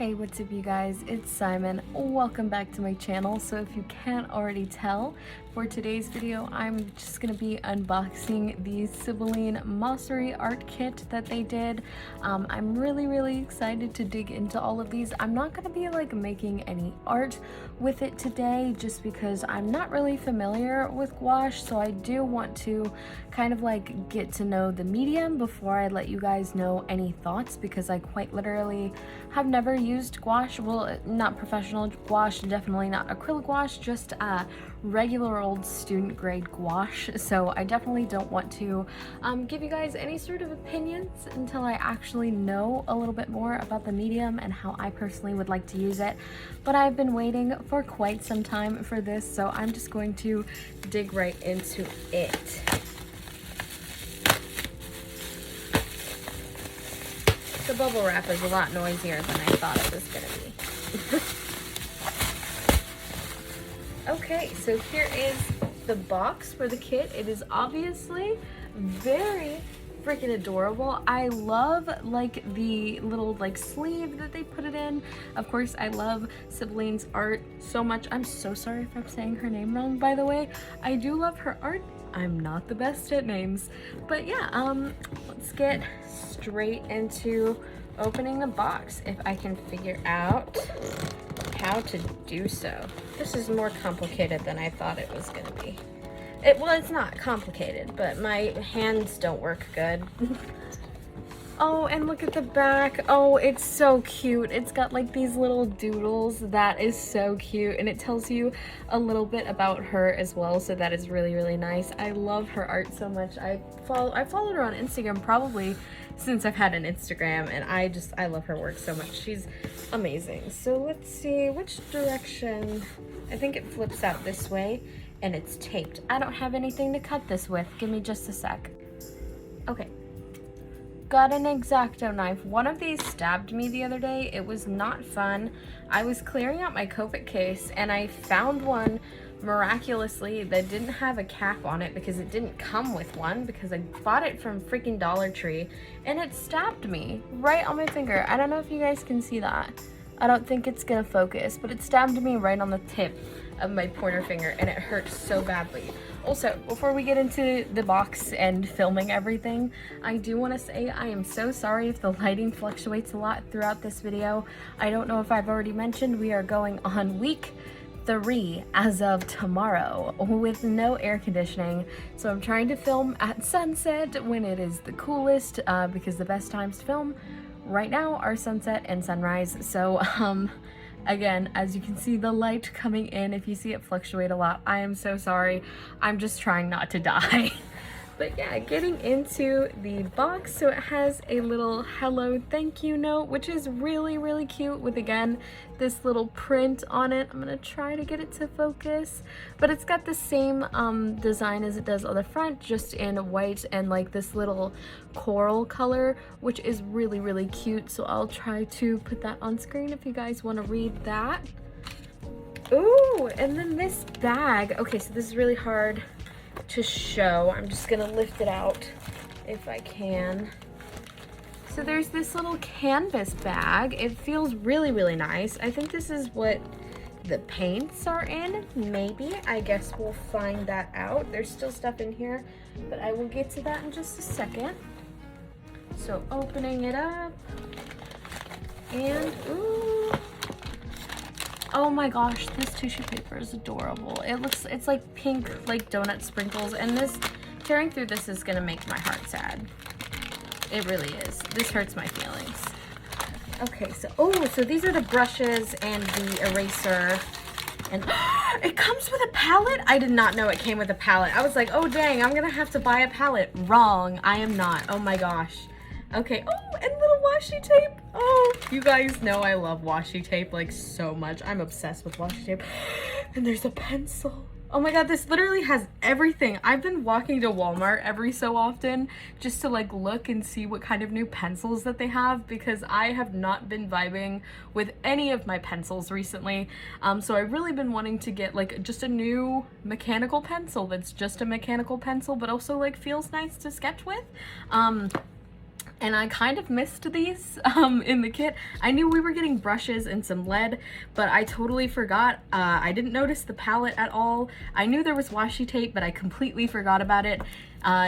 Hey, what's up you guys? It's Simon. Welcome back to my channel. So if you can't already tell, for today's video, I'm just going to be unboxing the Sibylline Mossery art kit that they did. I'm really excited to dig into all of these. I'm not going to be like making any art with it today just because I'm not really familiar with gouache, so I do want to kind of like get to know the medium before I let you guys know any thoughts, because I quite literally have never used gouache. Well, not professional gouache, definitely not acrylic gouache, just regular old student grade gouache. So I definitely don't want to give you guys any sort of opinions until I actually know a little bit more about the medium and how I personally would like to use it. But I've been waiting for quite some time for this, so I'm just going to dig right into it. The bubble wrap is a lot noisier than I thought it was going to be. Okay, so here is the box for the kit. It is obviously very freaking adorable. I love like the little like sleeve that they put it in. Of course, I love Sibylline's art so much. I'm so sorry if I'm saying her name wrong, by the way. I do love her art. I'm not the best at names, but yeah, let's get straight into opening the box if I can figure out how to do so. This is more complicated than I thought it was gonna be. Well, it's not complicated, but my hands don't work good. Oh, and look at the back. Oh, it's so cute. It's got like these little doodles. That is so cute, and it tells you a little bit about her as well, so that is really nice. I love her art so much. I followed her on Instagram probably since I've had an Instagram, and I love her work so much. She's amazing. So let's see which direction. I think it flips out this way, and it's taped. I don't have anything to cut this with. Give me just a sec. Okay. Got an X-Acto knife. One of these stabbed me the other day. It was not fun. I was clearing out my Copic case and I found one miraculously that didn't have a cap on it because it didn't come with one, because I bought it from freaking Dollar Tree, and it stabbed me right on my finger. I don't know if you guys can see that. I don't think it's gonna focus, but it stabbed me right on the tip of my pointer finger and it hurt so badly. Also, before we get into the box and filming everything, I do want to say I am so sorry if the lighting fluctuates a lot throughout this video. I don't know if I've already mentioned we are going on week 3 as of tomorrow with no air conditioning, so I'm trying to film at sunset when it is the coolest, because the best times to film right now are sunset and sunrise. So again, as you can see the light coming in, if you see it fluctuate a lot, I am so sorry. I'm just trying not to die. But yeah, getting into the box, so it has a little hello thank you note, which is really cute, with again this little print on it. I'm gonna try to get it to focus, but it's got the same design as it does on the front, just in white and like this little coral color, which is really cute. So I'll try to put that on screen if you guys want to read that. Ooh, and then this bag. Okay, so this is really hard to show. I'm just gonna lift it out if I can. So there's this little canvas bag. It feels really nice. I think this is what the paints are in, maybe. I guess we'll find that out. There's still stuff in here, but I will get to that in just a second. So opening it up, and ooh, oh my gosh, this tissue paper is adorable. It's like pink, like donut sprinkles, and this, tearing through this is gonna make my heart sad. It really is. This hurts my feelings. Okay, so these are the brushes and the eraser, and it comes with a palette? I did not know it came with a palette. I was like, oh dang, I'm gonna have to buy a palette. Wrong, I am not. Oh my gosh. Okay, oh, and little washi tape. Oh, you guys know I love washi tape like so much. I'm obsessed with washi tape. And there's a pencil. Oh my god, this literally has everything. I've been walking to Walmart every so often just to like look and see what kind of new pencils that they have, because I have not been vibing with any of my pencils recently. So I've really been wanting to get like just a new mechanical pencil that's just a mechanical pencil but also like feels nice to sketch with. and I kind of missed these in the kit. I knew we were getting brushes and some lead, but I totally forgot. I didn't notice the palette at all. I knew there was washi tape, but I completely forgot about it.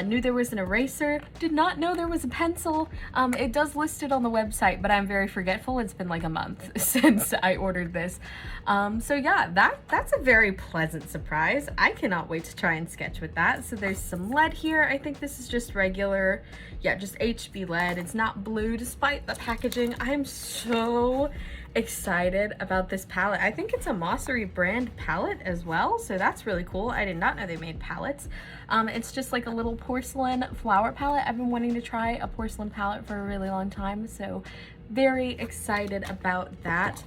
Knew there was an eraser, did not know there was a pencil. It does list it on the website, but I'm very forgetful. It's been like a month since I ordered this. So yeah, that's a very pleasant surprise. I cannot wait to try and sketch with that. So there's some lead here. I think this is just regular, yeah, just HB lead. It's not blue despite the packaging. I'm so excited about this palette. I think it's a Mossery brand palette as well, so that's really cool. I did not know they made palettes. It's just like a little porcelain flower palette. I've been wanting to try a porcelain palette for a really long time, so very excited about that.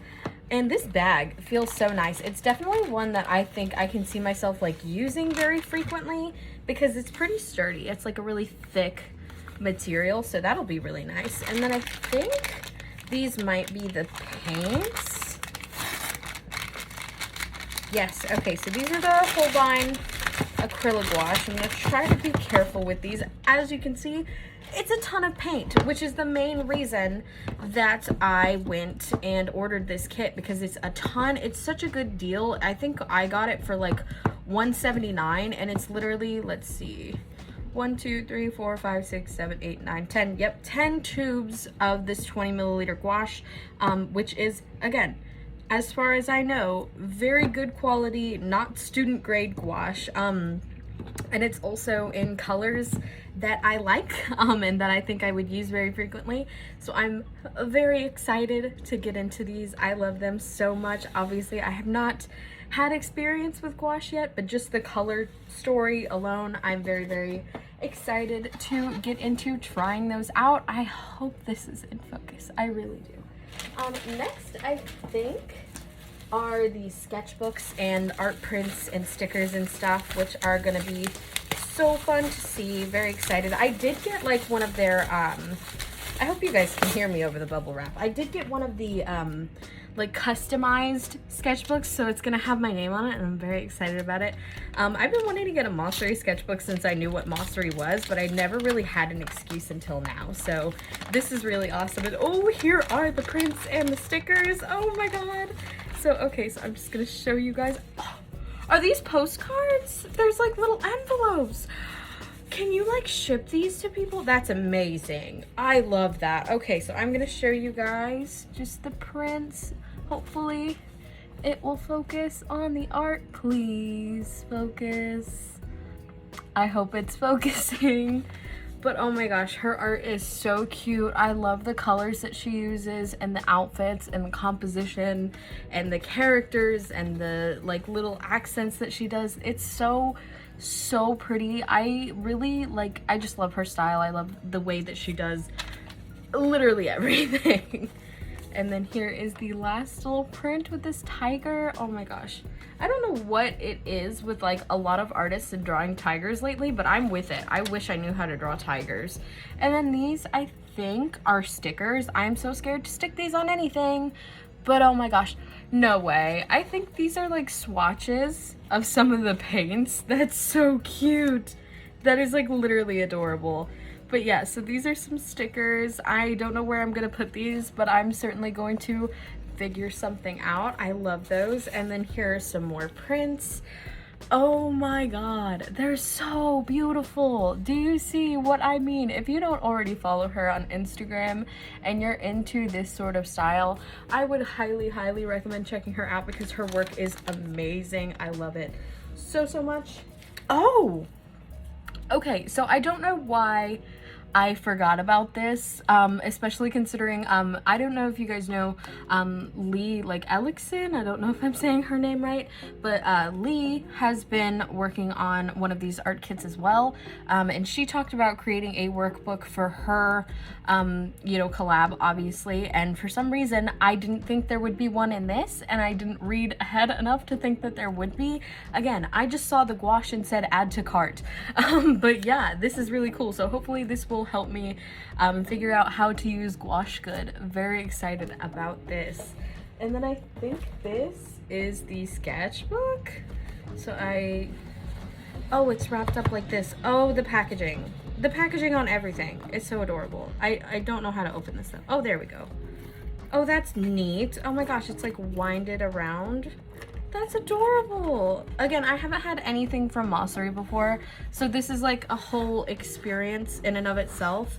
And this bag feels so nice. It's definitely one that I think I can see myself like using very frequently because it's pretty sturdy. It's like a really thick material, so that'll be really nice. And then I think these might be the paints. Yes, okay, so these are the Holbein acrylic gouache. I'm gonna try to be careful with these. As you can see, it's a ton of paint, which is the main reason that I went and ordered this kit, because it's a ton. It's such a good deal. I think I got it for like $179, and it's literally, let's see, 1, 2, 3, 4, 5, 6, 7, 8, 9, 10. Yep, 10 tubes of this 20 milliliter gouache, which is, again, as far as I know, very good quality, not student grade gouache. And it's also in colors that I like, and that I think I would use very frequently. So I'm very excited to get into these. I love them so much. Obviously, I have not had experience with gouache yet, but just the color story alone, I'm very, very excited to get into trying those out. I hope this is in focus. I really do. Next, I think, are these sketchbooks and art prints and stickers and stuff, which are gonna be so fun to see. Very excited. I did get like one of their, I hope you guys can hear me over the bubble wrap. I did get one of the, like customized sketchbooks, so it's gonna have my name on it, and I'm very excited about it. I've been wanting to get a Mossery sketchbook since I knew what Mossery was, but I never really had an excuse until now, so this is really awesome. And oh, here are the prints and the stickers. Oh my god. So okay, so I'm just gonna show you guys. Oh, are these postcards? There's like little envelopes. Can you like ship these to people? That's amazing. I love that. Okay, so I'm gonna show you guys just the prints. Hopefully it will focus on the art. Please focus. I hope it's focusing. But oh my gosh, her art is so cute. I love the colors that she uses and the outfits and the composition and the characters and the like little accents that she does. It's so pretty. I really like, I just love her style. I love the way that she does literally everything. And then here is the last little print with this tiger. Oh my gosh. I don't know what it is with like a lot of artists and drawing tigers lately, but I'm with it. I wish I knew how to draw tigers. And then these, I think, are stickers. I'm so scared to stick these on anything, but oh my gosh, no way. I think these are like swatches of some of the paints. That's so cute. That is like literally adorable. But yeah, so these are some stickers. I don't know where I'm gonna put these, but I'm certainly going to figure something out. I love those. And then here are some more prints. Oh my god, they're so beautiful. Do you see what I mean? If you don't already follow her on Instagram and you're into this sort of style, I would highly recommend checking her out because her work is amazing. I love it so much. Oh, okay, so I don't know why I forgot about this, especially considering, I don't know if you guys know Lee, like Elixon, I don't know if I'm saying her name right, but Lee has been working on one of these art kits as well, and she talked about creating a workbook for her, you know, collab, obviously, and for some reason, I didn't think there would be one in this, and I didn't read ahead enough to think that there would be. Again, I just saw the gouache and said add to cart, but yeah, this is really cool, so hopefully this will help me figure out how to use gouache good. Very excited about this. And then I think this is the sketchbook. So oh, it's wrapped up like this. Oh, the packaging. the packaging on everything is so adorable. I don't know how to open this though. Oh, there we go. Oh, that's neat. Oh my gosh, it's like winded around. That's adorable. Again, I haven't had anything from Mossery before, so this is like a whole experience in and of itself.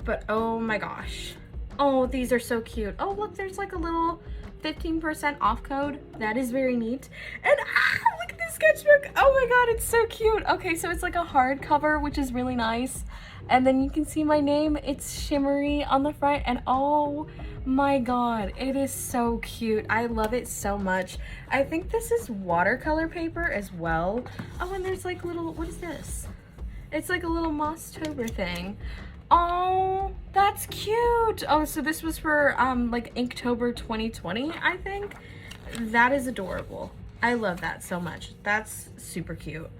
But oh my gosh. Oh, these are so cute. Oh, look, there's like a little 15% off code. That is very neat. And look at this sketchbook. Oh my god, it's so cute. Okay, so it's like a hardcover, which is really nice. And then you can see my name. It's shimmery on the front, and oh my god, it is so cute. I love it so much. I think this is watercolor paper as well. Oh, and there's like little, what is this? It's like a little Mosstober thing. Oh, that's cute. Oh, so this was for like Inktober 2020, I think. That is adorable. I love that so much. That's super cute.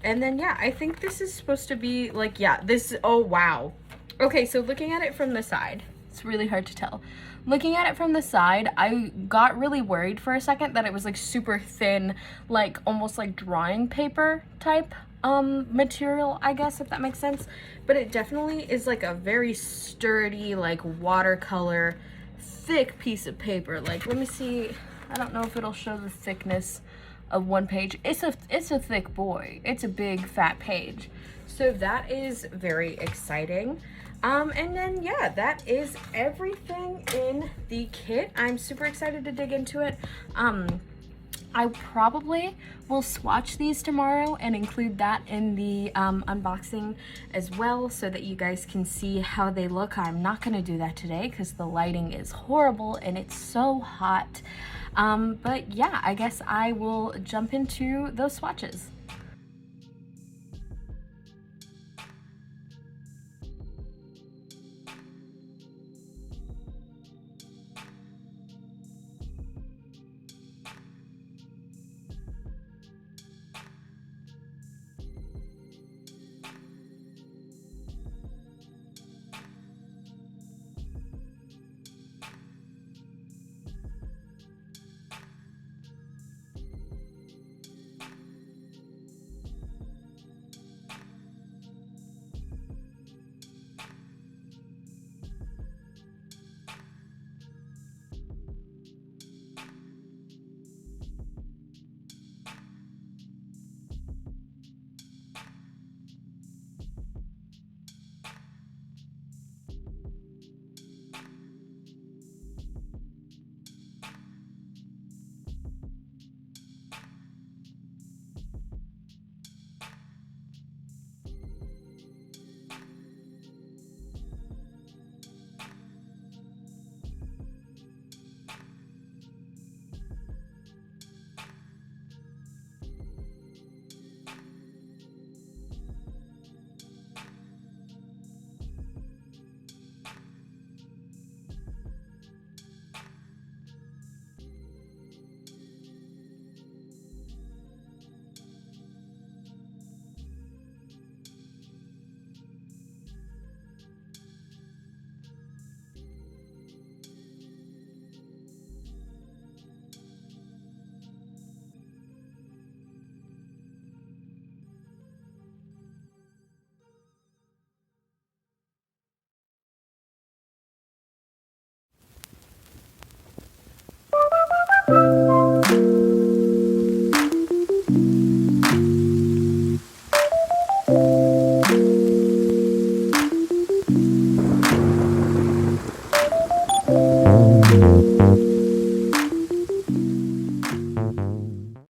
And then yeah, I think this is supposed to be like, yeah, this, oh wow. Okay, so looking at it from the side, it's really hard to tell. Looking at it from the side, I got really worried for a second that it was like super thin, like almost like drawing paper type material, I guess, if that makes sense. But it definitely is like a very sturdy, like watercolor, thick piece of paper. Like, let me see. I don't know if it'll show the thickness of one page. It's a thick boy. It's a big fat page. So that is very exciting. And then yeah, that is everything in the kit. I'm super excited to dig into it. I probably will swatch these tomorrow and include that in the unboxing as well, so that you guys can see how they look. I'm not going to do that today because the lighting is horrible and it's so hot. But yeah, I guess I will jump into those swatches.